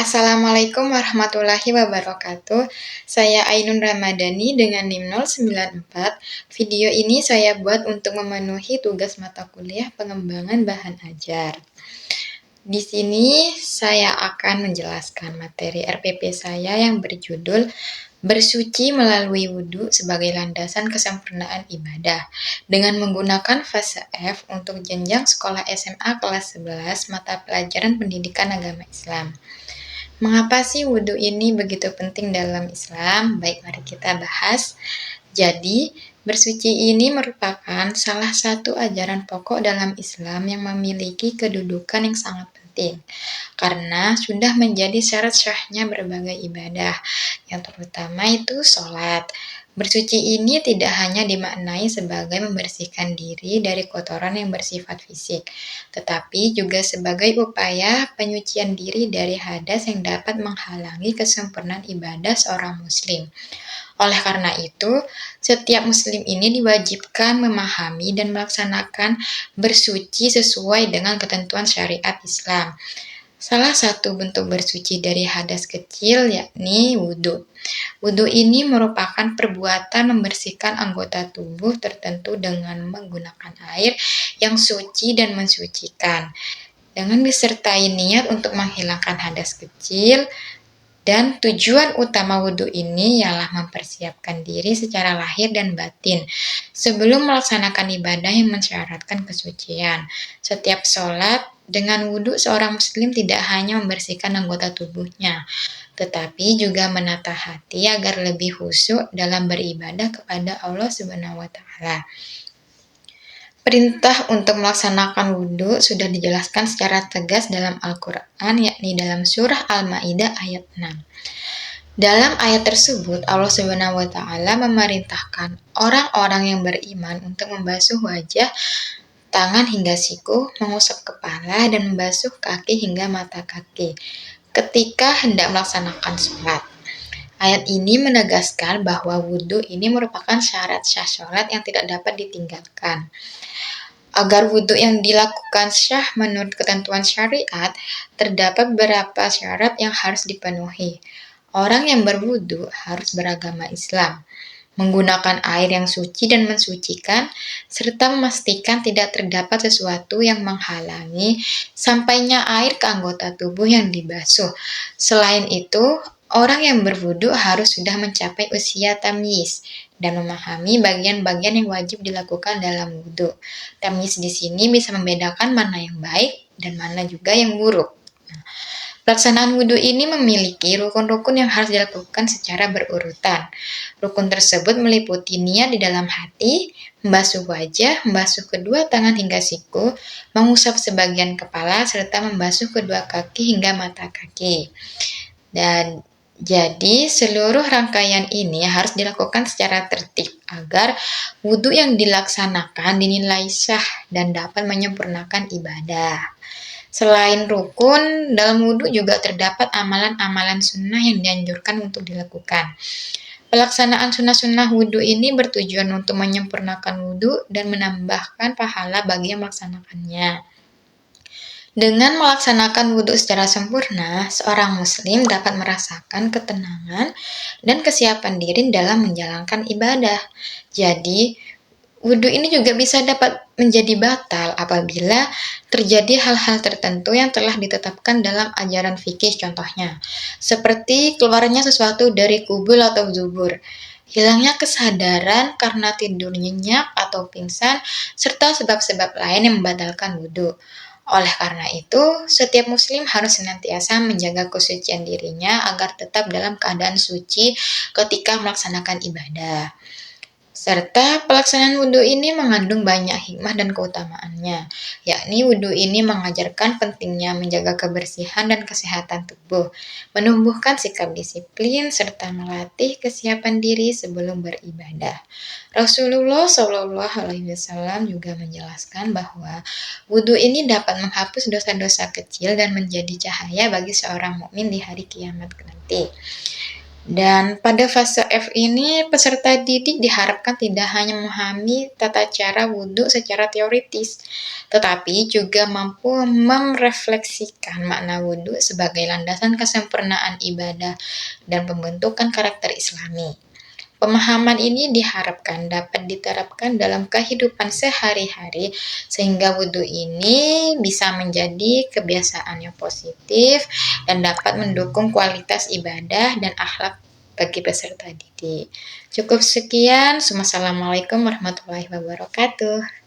Assalamualaikum warahmatullahi wabarakatuh. Saya Ainun Ramadhani dengan NIM 094. Video ini saya buat untuk memenuhi tugas mata kuliah pengembangan bahan ajar. Di sini saya akan menjelaskan materi RPP saya yang berjudul Bersuci melalui wudhu sebagai landasan kesempurnaan ibadah dengan menggunakan fase F untuk jenjang sekolah SMA kelas 11 mata pelajaran pendidikan agama Islam. Mengapa sih wudhu ini begitu penting dalam Islam? Baik, mari kita bahas. Jadi, bersuci ini merupakan salah satu ajaran pokok dalam Islam yang memiliki kedudukan yang sangat penting, karena sudah menjadi syarat syahnya berbagai ibadah, yang terutama itu sholat. Bersuci ini tidak hanya dimaknai sebagai membersihkan diri dari kotoran yang bersifat fisik, tetapi juga sebagai upaya penyucian diri dari hadas yang dapat menghalangi kesempurnaan ibadah seorang muslim. Oleh karena itu, setiap muslim ini diwajibkan memahami dan melaksanakan bersuci sesuai dengan ketentuan syariat Islam. Salah satu bentuk bersuci dari hadas kecil yakni wudhu. Wudhu ini merupakan perbuatan membersihkan anggota tubuh tertentu dengan menggunakan air yang suci dan mensucikan, dengan disertai niat untuk menghilangkan hadas kecil. Dan tujuan utama wudhu ini ialah mempersiapkan diri secara lahir dan batin sebelum melaksanakan ibadah yang mensyaratkan kesucian. Setiap sholat dengan wudhu, seorang muslim tidak hanya membersihkan anggota tubuhnya, tetapi juga menata hati agar lebih khusyuk dalam beribadah kepada Allah Subhanahu wa Ta'ala. Perintah untuk melaksanakan wudhu sudah dijelaskan secara tegas dalam Al-Quran, yakni dalam surah Al-Ma'idah ayat 6. Dalam ayat tersebut, Allah Subhanahu wa Ta'ala memerintahkan orang-orang yang beriman untuk membasuh wajah, tangan hingga siku, mengusap kepala, dan membasuh kaki hingga mata kaki ketika hendak melaksanakan sholat. Ayat ini menegaskan bahwa wudhu ini merupakan syarat syah sholat yang tidak dapat ditinggalkan. Agar wudhu yang dilakukan syah menurut ketentuan syariat, terdapat beberapa syarat yang harus dipenuhi. Orang yang berwudhu harus beragama Islam, menggunakan air yang suci dan mensucikan, serta memastikan tidak terdapat sesuatu yang menghalangi sampainya air ke anggota tubuh yang dibasuh. Selain itu, orang yang berwudhu harus sudah mencapai usia tamyiz dan memahami bagian-bagian yang wajib dilakukan dalam wudhu. Tamyiz di sini bisa membedakan mana yang baik dan mana juga yang buruk. Pelaksanaan wudhu ini memiliki rukun-rukun yang harus dilakukan secara berurutan. Rukun tersebut meliputi niat di dalam hati, membasuh wajah, membasuh kedua tangan hingga siku, mengusap sebagian kepala, serta membasuh kedua kaki hingga mata kaki. Dan jadi seluruh rangkaian ini harus dilakukan secara tertib agar wudhu yang dilaksanakan dinilai sah dan dapat menyempurnakan ibadah. Selain rukun, dalam wudhu juga terdapat amalan-amalan sunnah yang dianjurkan untuk dilakukan. Pelaksanaan sunnah-sunnah wudhu ini bertujuan untuk menyempurnakan wudhu dan menambahkan pahala bagi yang melaksanakannya. Dengan melaksanakan wudhu secara sempurna, seorang muslim dapat merasakan ketenangan dan kesiapan diri dalam menjalankan ibadah. Jadi, wudhu ini juga bisa dapat menjadi batal apabila terjadi hal-hal tertentu yang telah ditetapkan dalam ajaran fikih, contohnya seperti keluarnya sesuatu dari kubul atau zubur, hilangnya kesadaran karena tidur nyenyak atau pingsan, serta sebab-sebab lain yang membatalkan wudhu. Oleh karena itu, setiap muslim harus senantiasa menjaga kesucian dirinya agar tetap dalam keadaan suci ketika melaksanakan ibadah. Serta pelaksanaan wudhu ini mengandung banyak hikmah dan keutamaannya, yakni wudhu ini mengajarkan pentingnya menjaga kebersihan dan kesehatan tubuh, menumbuhkan sikap disiplin, serta melatih kesiapan diri sebelum beribadah. Rasulullah SAW juga menjelaskan bahwa wudhu ini dapat menghapus dosa-dosa kecil dan menjadi cahaya bagi seorang mukmin di hari kiamat nanti. Dan pada fase F ini, peserta didik diharapkan tidak hanya memahami tata cara wudhu secara teoritis, tetapi juga mampu merefleksikan makna wudhu sebagai landasan kesempurnaan ibadah dan pembentukan karakter Islami. Pemahaman ini diharapkan dapat diterapkan dalam kehidupan sehari-hari sehingga wudhu ini bisa menjadi kebiasaan yang positif dan dapat mendukung kualitas ibadah dan akhlak bagi peserta didik. Cukup sekian. Wassalamualaikum warahmatullahi wabarakatuh.